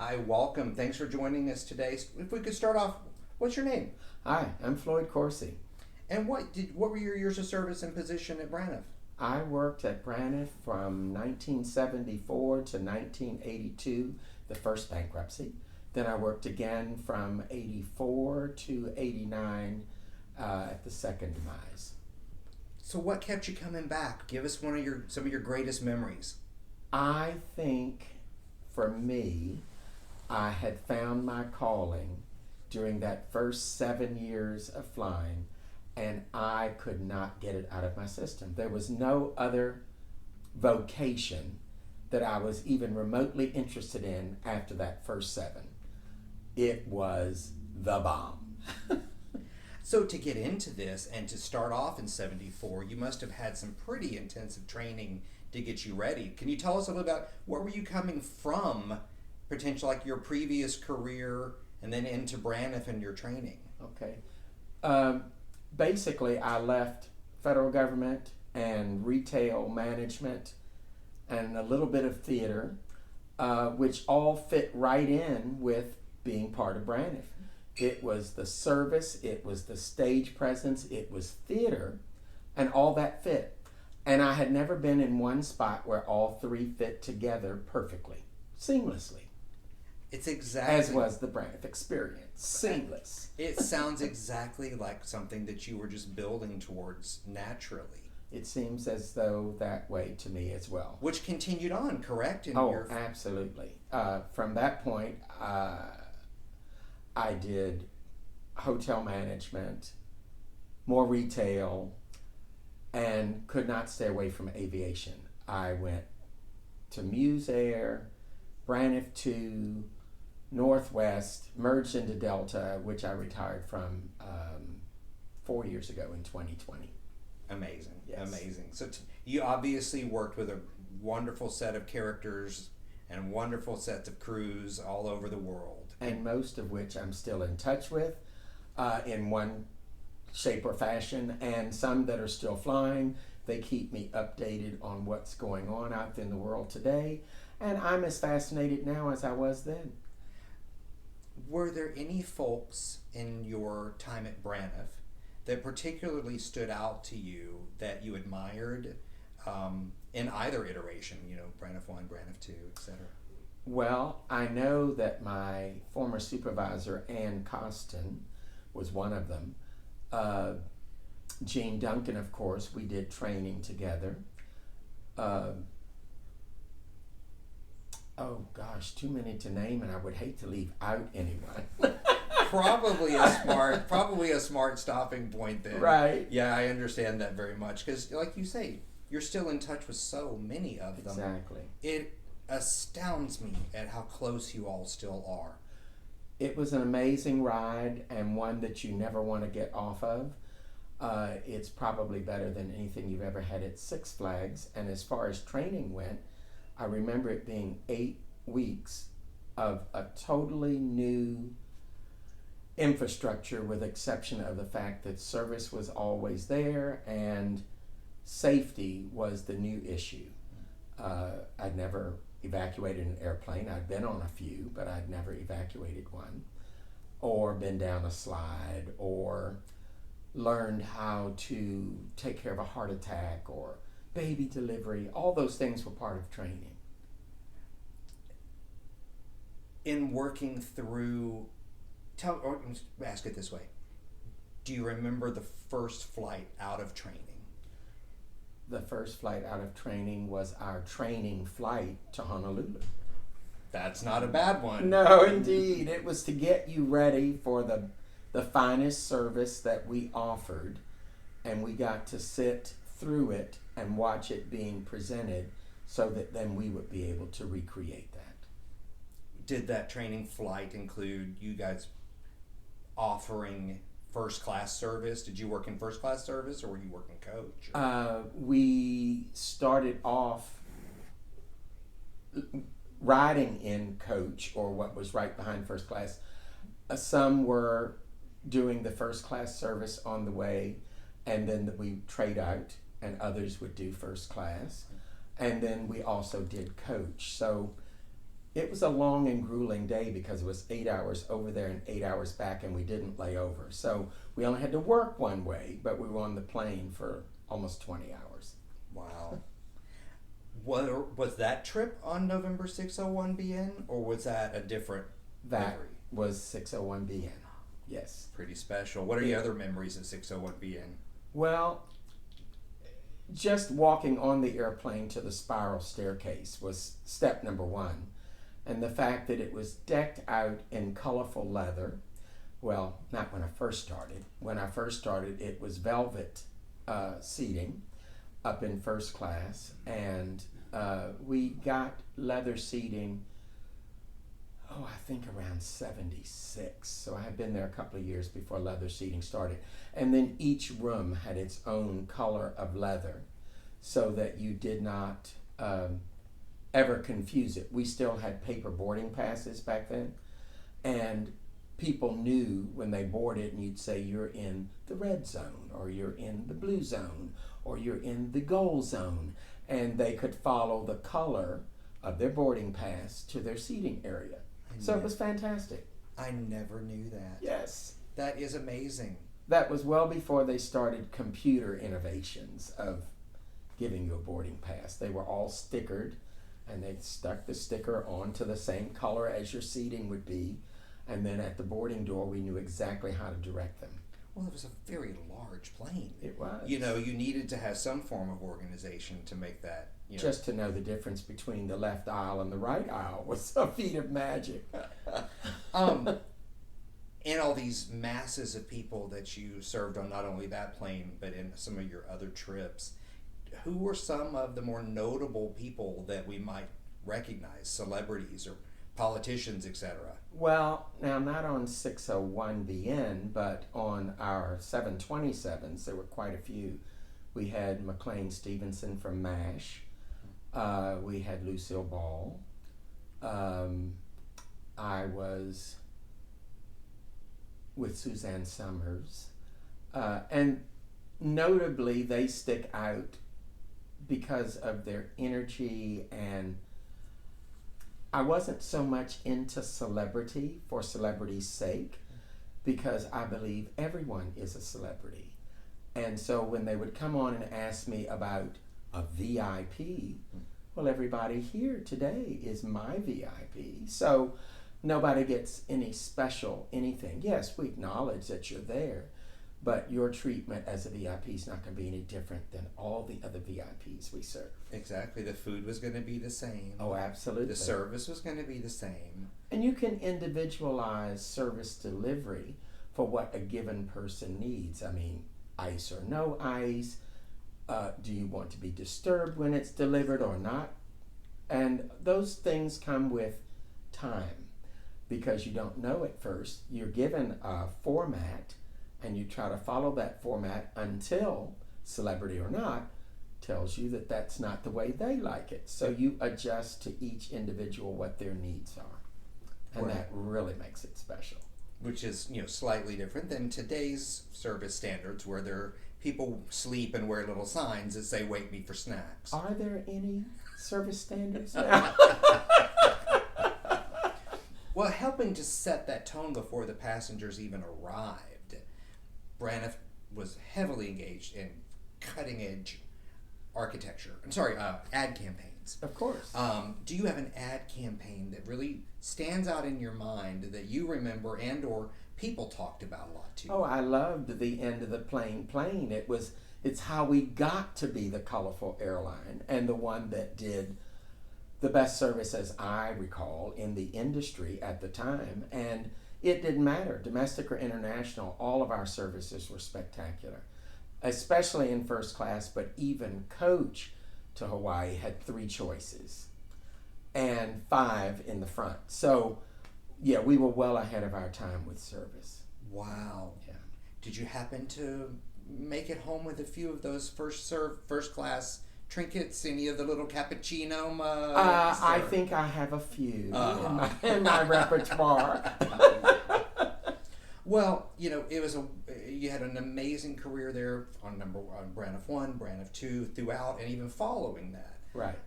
Hi, welcome. Thanks for joining us today. If we could start off, what's your name? Hi, I'm Floyd Corsey. And what were your years of service and position at Braniff? I worked at Braniff from 1974 to 1982, the first bankruptcy. Then I worked again from 84 to 89 at the second demise. So what kept you coming back? Give us some of your greatest memories. I think for me, I had found my calling during that first 7 years of flying, and I could not get it out of my system. There was no other vocation that I was even remotely interested in after that first seven. It was the bomb. So to get into this and to start off in 74, you must have had some pretty intensive training to get you ready. Can you tell us a little about where were you coming from, potentially like your previous career and then into Braniff and your training? Okay. Basically, I left federal government and retail management and a little bit of theater, which all fit right in with being part of Braniff. It was the service, it was the stage presence, it was theater, and all that fit. And I had never been in one spot where all three fit together perfectly, seamlessly. It's exactly As was the Braniff experience. Seamless. It sounds exactly like something that you were just building towards naturally. It seems as though that way to me as well. Which continued on, correct? Absolutely. From that point, I did hotel management, more retail, and could not stay away from aviation. I went to Muse Air, Braniff 2, Northwest, merged into Delta, which I retired from 4 years ago in 2020. Amazing, Yes. amazing. So you obviously worked with a wonderful set of characters and wonderful sets of crews all over the world. And most of which I'm still in touch with in one shape or fashion, and some that are still flying. They keep me updated on what's going on out in the world today, and I'm as fascinated now as I was then. Were there any folks in your time at Braniff that particularly stood out to you that you admired in either iteration, Braniff 1, Braniff 2, etc.? Well, I know that my former supervisor, Ann Costin, was one of them. Gene Duncan, of course, we did training together. Oh gosh, too many to name, and I would hate to leave out anyone. Probably a smart stopping point then. Right. Yeah, I understand that very much because, like you say, you're still in touch with so many of them. Exactly. It astounds me at how close you all still are. It was an amazing ride and one that you never want to get off of. It's probably better than anything you've ever had at Six Flags. And as far as training went, I remember it being 8 weeks of a totally new infrastructure, with exception of the fact that service was always there and safety was the new issue. I'd never evacuated an airplane. I'd been on a few, but I'd never evacuated one, or been down a slide, or learned how to take care of a heart attack or baby delivery. All those things were part of training. In working through, ask it this way: do you remember the first flight out of training? The first flight out of training was our training flight to Honolulu. That's not a bad one. No, indeed. It was to get you ready for the finest service that we offered, and we got to sit through it and watch it being presented so that then we would be able to recreate that. Did that training flight include you guys offering first class service? Did you work in first class service, or were you working coach? We started off riding in coach, or what was right behind first class. Some were doing the first class service on the way, and then we trade out, and others would do first class. And then we also did coach. So It was a long and grueling day because it was 8 hours over there and 8 hours back, and we didn't lay over. So we only had to work one way, but we were on the plane for almost 20 hours. Wow. Was that trip on November 601BN, or was that a different That memory? was 601BN, yes. Pretty special. What are your other memories of 601BN? Well, just walking on the airplane to the spiral staircase was step number one. And the fact that it was decked out in colorful leather, well, not when I first started. When I first started, it was velvet seating up in first class, and we got leather seating, I think around 76. So I had been there a couple of years before leather seating started. And then each room had its own color of leather so that you did not ever confuse it. We still had paper boarding passes back then, and people knew when they boarded, and you'd say you're in the red zone, or you're in the blue zone, or you're in the gold zone, and they could follow the color of their boarding pass to their seating area. So it was fantastic. I never knew that. Yes. That is amazing. That was well before they started computer innovations of giving you a boarding pass. They were all stickered, and they stuck the sticker onto the same color as your seating would be. And then at the boarding door, we knew exactly how to direct them. Well, it was a very large plane. It was. You know, you needed to have some form of organization to make that. Just to know the difference between the left aisle and the right aisle was a feat of magic. And all these masses of people that you served on not only that plane, but in some of your other trips, who were some of the more notable people that we might recognize, celebrities or politicians, etc.? Well, now not on 601BN, but on our 727s, there were quite a few. We had McLean Stevenson from MASH. We had Lucille Ball. I was with Suzanne Summers. And notably, they stick out because of their energy, and I wasn't so much into celebrity for celebrity's sake, because I believe everyone is a celebrity. And so when they would come on and ask me about a VIP, well, everybody here today is my VIP. So nobody gets any special anything. Yes, we acknowledge that you're there, but your treatment as a VIP is not going to be any different than all the other VIPs we serve. Exactly. The food was going to be the same. Oh, absolutely. The service was going to be the same. And you can individualize service delivery for what a given person needs. I mean, ice or no ice. Do you want to be disturbed when it's delivered or not? And those things come with time, because you don't know at first. You're given a format, and you try to follow that format until, celebrity or not, tells you that that's not the way they like it. So you adjust to each individual what their needs are. And that really makes it special. Which is, slightly different than today's service standards, where people sleep and wear little signs that say, "Wake me for snacks." Are there any service standards now? Well, helping to set that tone before the passengers even arrived, Braniff was heavily engaged in cutting-edge architecture. Ad campaigns. Of course. Do you have an ad campaign that really stands out in your mind that you remember and or people talked about a lot too? Oh, I loved the end of the plane. It's how we got to be the colorful airline, and the one that did the best service, as I recall, in the industry at the time. And it didn't matter, domestic or international, all of our services were spectacular, especially in first class, but even coach to Hawaii had 3 choices and 5 in the front. So, yeah, we were well ahead of our time with service. Wow. Yeah. Did you happen to make it home with a few of those first class trinkets? Any of the little cappuccino mugs? I think I have a few in my repertoire. Well, you had an amazing career there on Braniff 1, Braniff 2, throughout, and even following that. Right.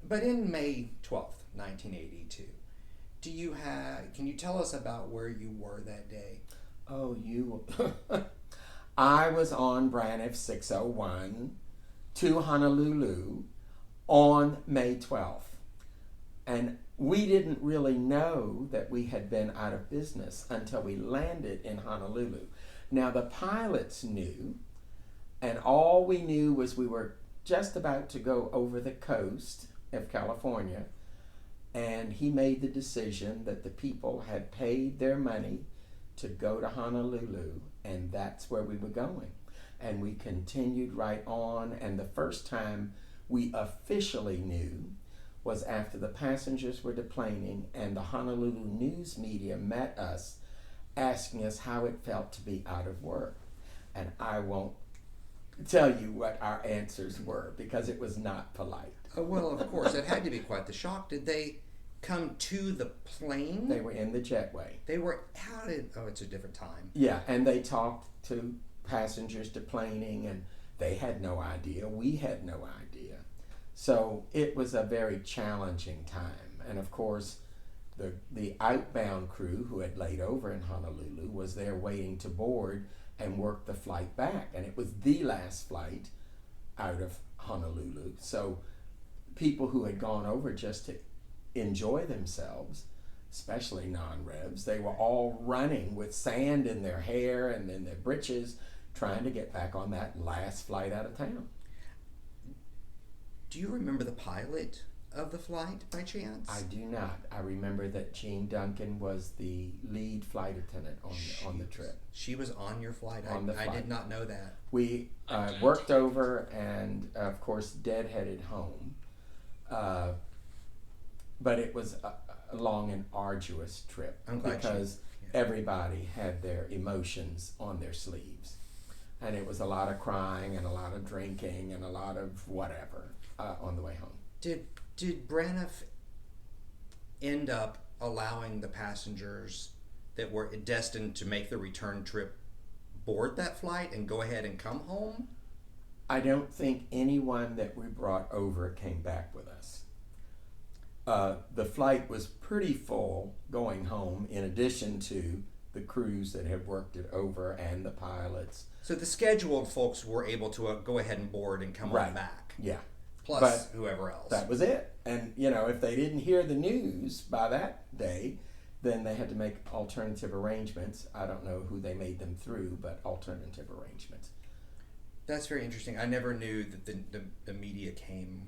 But in May 12th, 1982, can you tell us about where you were that day? Oh, I was on Braniff 601 to Honolulu on May 12th. And we didn't really know that we had been out of business until we landed in Honolulu. Now, the pilots knew, and all we knew was we were just about to go over the coast of California, and he made the decision that the people had paid their money to go to Honolulu, and that's where we were going. And we continued right on, and the first time we officially knew was after the passengers were deplaning and the Honolulu news media met us asking us how it felt to be out of work. And I won't tell you what our answers were because it was not polite. Well, of course, it had to be quite the shock. Did they come to the plane? They were in the jetway. It's a different time. Yeah, and they talked to passengers deplaning, and they had no idea. We had no idea. So it was a very challenging time. And of course, the outbound crew who had laid over in Honolulu was there waiting to board and work the flight back. And it was the last flight out of Honolulu. So people who had gone over just to enjoy themselves, especially non-revs, they were all running with sand in their hair and in their breeches trying to get back on that last flight out of town. Do you remember the pilot of the flight by chance? I do not. I remember that Jean Duncan was the lead flight attendant on the trip. She was on your flight? On the flight. I did not know that. We worked over and, of course, dead-headed home. But it was a long and arduous trip because everybody had their emotions on their sleeves. And it was a lot of crying and a lot of drinking and a lot of whatever on the way home. Did Braniff end up allowing the passengers that were destined to make the return trip board that flight and go ahead and come home? I don't think anyone that we brought over came back with us. The flight was pretty full going home, in addition to the crews that had worked it over and the pilots. So the scheduled folks were able to go ahead and board and come on back. Yeah. Plus whoever else. That was it. And, if they didn't hear the news by that day, then they had to make alternative arrangements. I don't know who they made them through, but alternative arrangements. That's very interesting. I never knew that the media came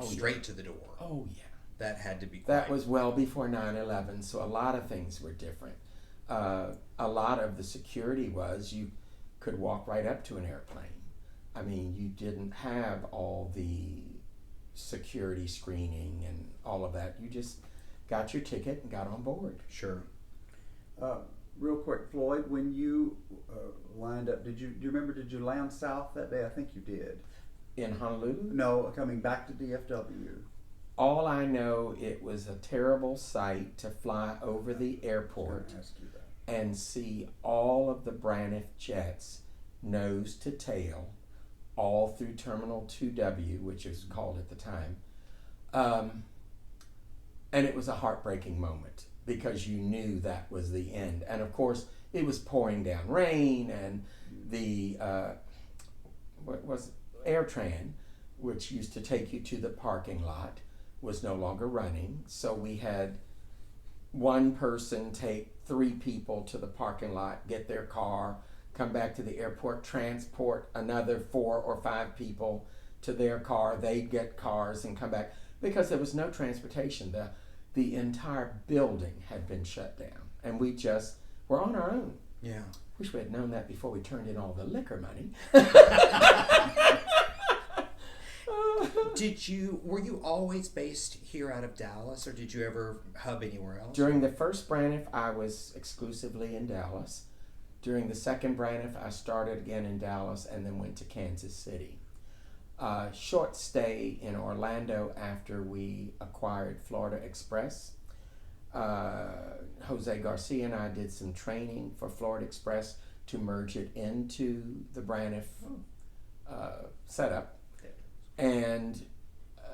straight to the door. Oh, yeah. That had to be That was well before 9/11, so a lot of things were different. A lot of the security was you could walk right up to an airplane. I mean, you didn't have all the security screening and all of that. You just got your ticket and got on board. Sure. Real quick, Floyd, when you lined up, do you remember, did you land south that day? I think you did. In Honolulu? No, coming back to DFW. All I know, it was a terrible sight to fly over the airport and see all of the Braniff jets, nose to tail, all through Terminal 2W, which is called at the time. And it was a heartbreaking moment because you knew that was the end. And of course, it was pouring down rain, and the AirTran, which used to take you to the parking lot, was no longer running. So we had one person take 3 people to the parking lot, get their car, come back to the airport, transport another 4 or 5 people to their car. They'd get cars and come back because there was no transportation. The entire building had been shut down, and we just were on our own. Yeah. Wish we had known that before we turned in all the liquor money. Were you always based here out of Dallas, or did you ever hub anywhere else? During the first Braniff, I was exclusively in Dallas. During the second Braniff, I started again in Dallas and then went to Kansas City. Short stay in Orlando after we acquired Florida Express. Jose Garcia and I did some training for Florida Express to merge it into the Braniff setup. And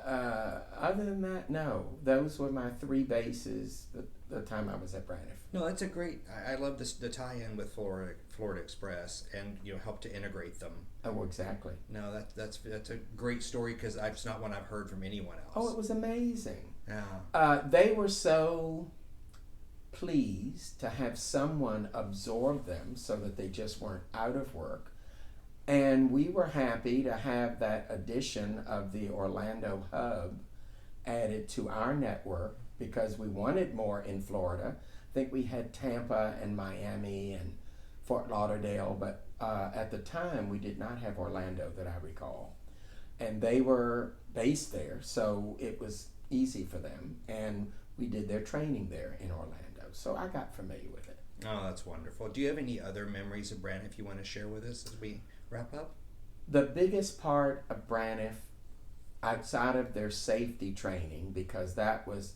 Other than that, no. Those were my three bases the time I was at Braniff. No, that's a great. I love this the tie-in with Florida Express, and help to integrate them. Oh, exactly. No, that's a great story because it's not one I've heard from anyone else. Oh, it was amazing. Yeah. They were so pleased to have someone absorb them so that they just weren't out of work. And we were happy to have that addition of the Orlando hub added to our network because we wanted more in Florida. I think we had Tampa and Miami and Fort Lauderdale, but at the time we did not have Orlando that I recall. And they were based there, so it was easy for them. And we did their training there in Orlando. So I got familiar with it. Oh, that's wonderful. Do you have any other memories of Braniff you want to share with us as we wrap up? The biggest part of Braniff, outside of their safety training, because that was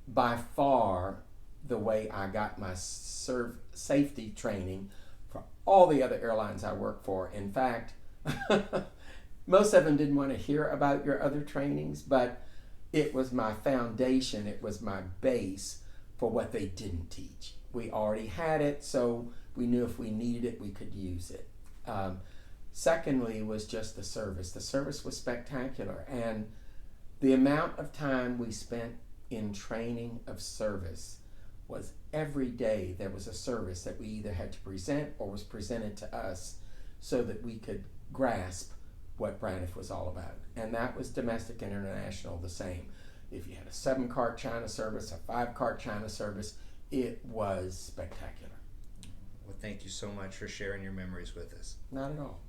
by far the way I got my safety training for all the other airlines I worked for. In fact, most of them didn't want to hear about your other trainings, but it was my foundation, it was my base for what they didn't teach. We already had it, so we knew if we needed it, we could use it. Secondly was just the service. The service was spectacular, and the amount of time we spent in training of service was every day there was a service that we either had to present or was presented to us so that we could grasp what Braniff was all about. And that was domestic and international the same. If you had a 7-cart China service, a 5-cart China service, it was spectacular. Well, thank you so much for sharing your memories with us. Not at all.